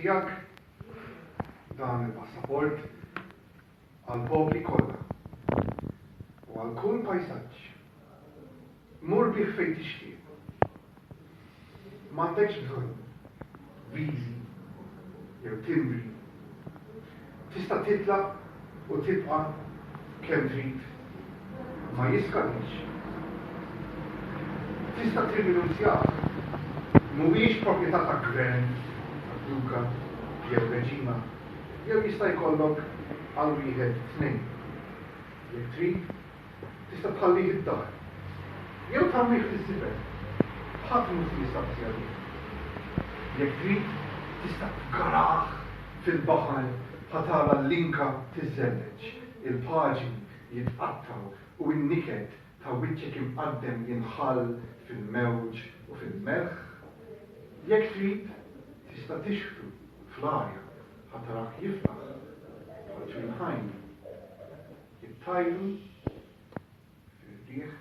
tiegħek dan il-passaport għall-popli kollha u għal kull pajsaġġ. Mur bih fejn tixtieq. M'għandekx bżonn viżi jew timbri. Tista' titlaq u tibqa' kemm trid. Ma jiskalix. Tista' tirrinunzjah. Mhuwiex proprjetà ta' gvern, ta' duka, jew reġima, jew jista' jkollok għal wieħed tnejn. Jekk trid, tista' tħallih id-dar. Jew tagħmih fis-sibel. Ħadd mhux jistaqsi għalih. Jekk trid, tista' tgarah fil-baħar ħatara l-linka tiżżelleġ, il-paġni jitqattaw u n-niket ta' wiċċek imqaddem jinħall fil-mewġ u fil-melħ. Jekk trid, tista' tixfru fl-arja ħatarah jiftaħ bħal ġwieħajn jittajru fir-rieħ